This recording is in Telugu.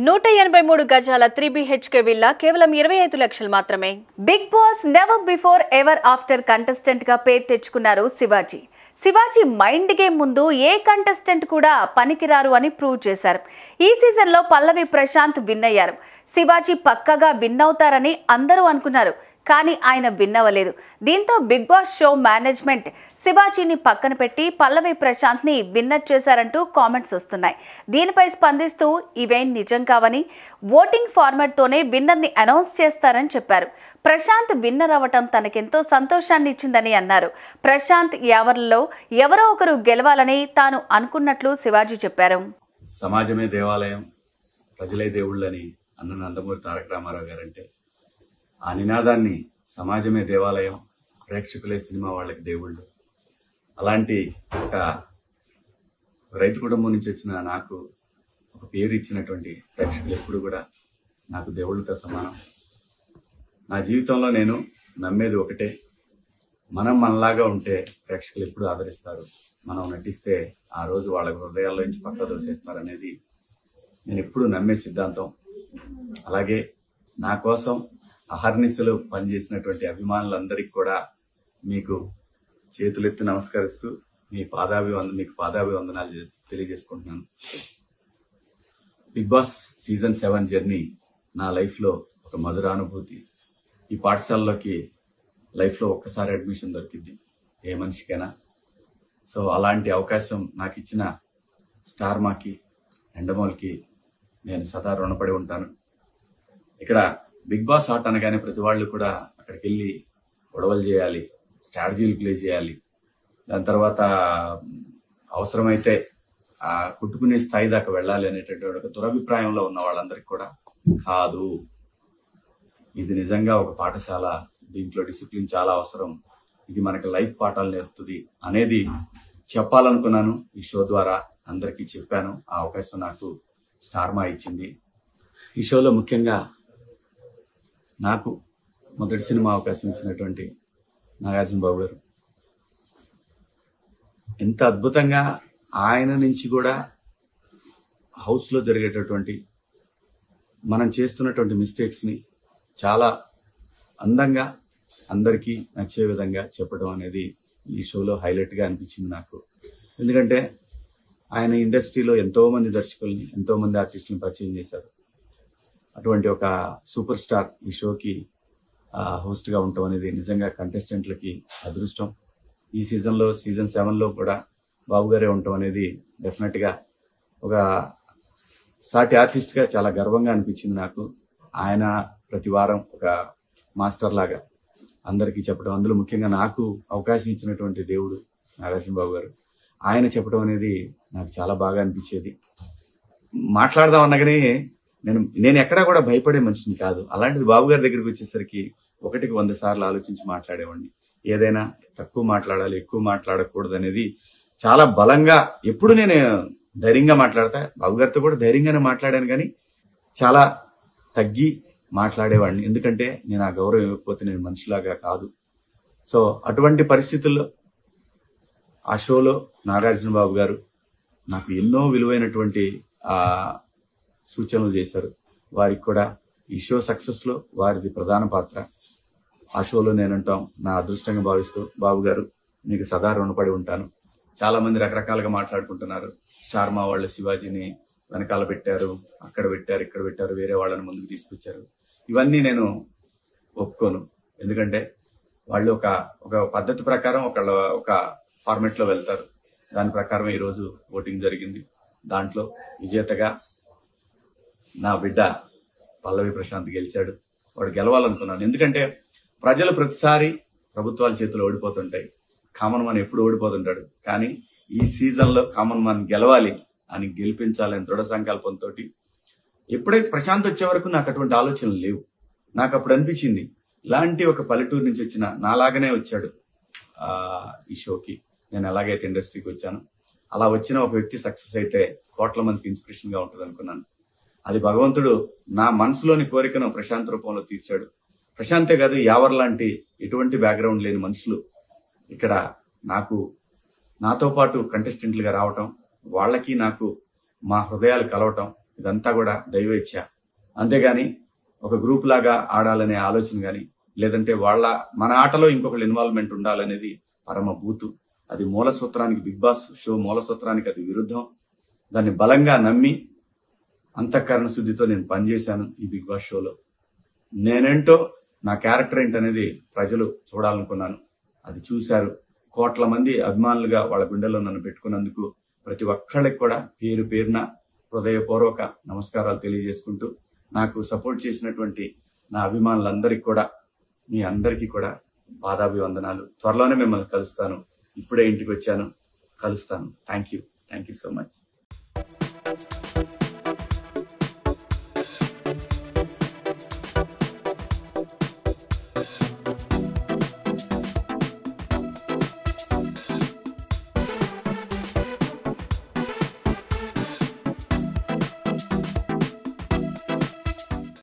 183 గజాల 3BHK విల్లా కేవలం 25 లక్షలు మాత్రమే. Bigg Boss never before ever after contestant గా పేరు తెచ్చుకున్నారు శివాజీ. శివాజీ మైండ్ గేమ్ ముందు ఏ కంటెస్టెంట్ కూడా పనికిరారు అని ప్రూవ్ చేశారు. ఈ సీజన్ లో పల్లవి ప్రశాంత్ విన్ అయ్యారు. శివాజీ పక్కగా విన్ అవుతారని అందరూ అనుకున్నారు, కానీ ఆయన విన్ అవ్వలేదు. దీంతో బిగ్ బాస్ షో మేనేజ్మెంట్ శివాజీని పక్కన పెట్టి పల్లవి ప్రశాంత్ ని విన్నర్ చేశారంటూ కామెంట్స్ వస్తున్నాయి. దీనిపై స్పందిస్తూ ఇవేం నిజం కావని, ఓటింగ్ ఫార్మాట్ తోనే విన్నర్ ని అనౌన్స్ చేస్తారని చెప్పారు. ప్రశాంత్ విన్నర్ అవ్వటం తనకెంతో సంతోషాన్ని ఇచ్చిందని అన్నారు. ప్రశాంత్ యావర్లలో ఎవరో ఒకరు గెలవాలని తాను అనుకున్నట్లు శివాజీ చెప్పారు. సమాజమే దేవాలయం, ప్రజలే దేవుళ్ళని అన్న నందమూరి తారక రామారావు గారంటే ఆ నినాదాన్ని సమాజమే దేవాలయం, ప్రేక్షకులే సినిమా వాళ్ళకి దేవుళ్ళు. అలాంటి ఒక రైతు కుటుంబం నుంచి వచ్చిన నాకు ఒక పేరు ఇచ్చినటువంటి ప్రేక్షకులు ఎప్పుడు కూడా నాకు దేవుళ్ళతో సమానం. నా జీవితంలో నేను నమ్మేది ఒకటే, మనం మనలాగా ఉంటే ప్రేక్షకులు ఎప్పుడు ఆదరిస్తారు, మనం నటిస్తే ఆ రోజు వాళ్ళ హృదయాల్లో నుంచి పక్క దోసేస్తారు అనేది నేను ఎప్పుడు నమ్మే సిద్ధాంతం. అలాగే నా కోసం అహర్నిశలు పనిచేసినటువంటి అభిమానులందరికీ కూడా మీకు చేతులెత్తి నమస్కరిస్తూ మీకు పాదాభివందనాలు తెలియజేసుకుంటున్నాను. బిగ్ బాస్ సీజన్ 7 జర్నీ నా లైఫ్లో ఒక మధురానుభూతి. ఈ పాఠశాలలోకి లైఫ్లో ఒక్కసారి అడ్మిషన్ దొరికింది ఏ మనిషికైనా. సో అలాంటి అవకాశం నాకు ఇచ్చిన స్టార్ మాకి, ఎండమోల్కి నేను సదా రుణపడి ఉంటాను. ఇక్కడ బిగ్ బాస్ ఆట అనగానే ప్రతి వాళ్ళు కూడా అక్కడికి వెళ్ళి గొడవలు చేయాలి, స్ట్రాటజీలు ప్లే చేయాలి, దాని తర్వాత అవసరమైతే కుట్టుకునే స్థాయి దాకా వెళ్ళాలి అనేటటువంటి ఒక దురభిప్రాయంలో ఉన్న వాళ్ళందరికీ కూడా కాదు. ఇది నిజంగా ఒక పాఠశాల, దీంట్లో డిసిప్లిన్ చాలా అవసరం, ఇది మనకి లైఫ్ పాఠాలు నేర్పుతుంది అనేది చెప్పాలనుకున్నాను. ఈ షో ద్వారా అందరికీ చెప్పాను. ఆ అవకాశం నాకు స్టార్ మా ఇచ్చింది. ఈ షోలో ముఖ్యంగా నాకు మొదటి సినిమా అవకాశం ఇచ్చినటువంటి నాగార్జున బాబు గారు ఎంత అద్భుతంగా ఆయన నుంచి కూడా హౌస్లో జరిగేటటువంటి మనం చేస్తున్నటువంటి మిస్టేక్స్ని చాలా అందంగా అందరికీ నచ్చే విధంగా చెప్పడం అనేది ఈ షోలో హైలైట్గా అనిపించింది నాకు. ఎందుకంటే ఆయన ఇండస్ట్రీలో ఎంతో మంది దర్శకుల్ని, ఎంతో మంది ఆర్టిస్టులను పరిచయం చేశారు. అటువంటి ఒక సూపర్ స్టార్ ఈ షోకి హోస్ట్గా ఉండటం అనేది నిజంగా కంటెస్టెంట్లకి అదృష్టం. ఈ సీజన్ 7లో కూడా బాబు గారే ఉండటం అనేది డెఫినెట్గా ఒక సాటి ఆర్టిస్ట్గా చాలా గర్వంగా అనిపించింది నాకు. ఆయన ప్రతి వారం ఒక మాస్టర్ లాగా అందరికీ చెప్పడం, అందులో ముఖ్యంగా నాకు అవకాశం ఇచ్చినటువంటి దేవుడు నాగార్జున బాబు గారు, ఆయన చెప్పడం అనేది నాకు చాలా బాగా అనిపించేది. మాట్లాడదాం అనగానే నేను ఎక్కడా కూడా భయపడే మనిషిని కాదు. అలాంటిది బాబు గారి దగ్గరికి వచ్చేసరికి 1కి 100 సార్లు ఆలోచించి మాట్లాడేవాడిని. ఏదైనా తక్కువ మాట్లాడాలి, ఎక్కువ మాట్లాడకూడదు అనేది చాలా బలంగా ఎప్పుడు నేను ధైర్యంగా మాట్లాడతా. బాబు గారితో కూడా ధైర్యంగానే మాట్లాడాను, కానీ చాలా తగ్గి మాట్లాడేవాడిని. ఎందుకంటే నేను ఆ గౌరవం ఇవ్వకపోతే నేను మనిషిలాగా కాదు. సో అటువంటి పరిస్థితుల్లో ఆ షోలో నాగార్జున బాబు గారు నాకు ఎన్నో విలువైనటువంటి సూచనలు చేశారు. వారికి కూడా ఈ షో సక్సెస్ లో వారిది ప్రధాన పాత్ర. ఆ షోలో నేనంటాం నా అదృష్టంగా భావిస్తూ బాబు గారు మీకు సదా రుణపడి ఉంటాను. చాలా మంది రకరకాలుగా మాట్లాడుకుంటున్నారు. స్టార్ మా వాళ్ళు శివాజీని వెనకాల పెట్టారు, అక్కడ పెట్టారు, ఇక్కడ పెట్టారు, వేరే వాళ్ళని ముందుకు తీసుకొచ్చారు. ఇవన్నీ నేను ఒప్పుకోను. ఎందుకంటే వాళ్ళు ఒక పద్ధతి ప్రకారం ఒక ఫార్మెట్ లో వెళ్తారు. దాని ప్రకారం ఈరోజు ఓటింగ్ జరిగింది. దాంట్లో విజేతగా నా బిడ్డ పల్లవి ప్రశాంత్ గెలిచాడు. వాడు గెలవాలనుకున్నాను. ఎందుకంటే ప్రజలు ప్రతిసారి ప్రభుత్వాల చేతిలో ఓడిపోతుంటాయి, కామన్ మ్యాన్ ఎప్పుడు ఓడిపోతుంటాడు. కానీ ఈ సీజన్లో కామన్ మ్యాన్ గెలవాలి అని, గెలిపించాలని దృఢ సంకల్పంతో ఎప్పుడైతే ప్రశాంత్ వచ్చే వరకు నాకు అటువంటి ఆలోచనలు లేవు. నాకు అప్పుడు అనిపించింది, ఇలాంటి ఒక పల్లెటూరు నుంచి వచ్చిన నాలాగనే వచ్చాడు ఈ షోకి, నేను ఎలాగైతే ఇండస్ట్రీకి వచ్చాను అలా వచ్చిన ఒక వ్యక్తి సక్సెస్ అయితే కోట్ల మందికి ఇన్స్పిరేషన్ గా ఉంటుంది అనుకున్నాను. అది భగవంతుడు నా మనసులోని కోరికను ప్రశాంత్ రూపంలో తీర్చాడు. ప్రశాంతే కాదు, యావర్ లాంటి ఎటువంటి బ్యాక్గ్రౌండ్ లేని మనుషులు ఇక్కడ నాతో పాటు కంటెస్టెంట్లుగా రావటం, వాళ్ళకి నాకు మా హృదయాలు కలవటం ఇదంతా కూడా దైవ ఇచ్ఛ. అంతేగాని ఒక గ్రూప్ లాగా ఆడాలనే ఆలోచన కానీ, లేదంటే మన ఆటలో ఇంకొకళ్ళు ఇన్వాల్వ్మెంట్ ఉండాలనేది పరమ బూతు. అది మూల సూత్రానికి, బిగ్ బాస్ షో మూల సూత్రానికి అది విరుద్ధం. దాన్ని బలంగా నమ్మి అంతఃకరణ శుద్ధితో నేను పనిచేశాను ఈ బిగ్ బాస్ షోలో. నేనేంటో, నా క్యారెక్టర్ ఏంటనేది ప్రజలు చూడాలనుకున్నాను. అది చూశారు. కోట్ల మంది అభిమానులుగా వాళ్ళ గుండెల్లో నన్ను పెట్టుకున్నందుకు ప్రతి ఒక్కళ్ళకి కూడా పేరు పేరున హృదయపూర్వక నమస్కారాలు తెలియజేసుకుంటూ, నాకు సపోర్ట్ చేసినటువంటి నా అభిమానులందరికీ కూడా, మీ అందరికీ కూడా పాదాభివందనాలు. త్వరలోనే మిమ్మల్ని కలుస్తాను. ఇప్పుడే ఇంటికి వచ్చాను, కలుస్తాను. Thank you so much.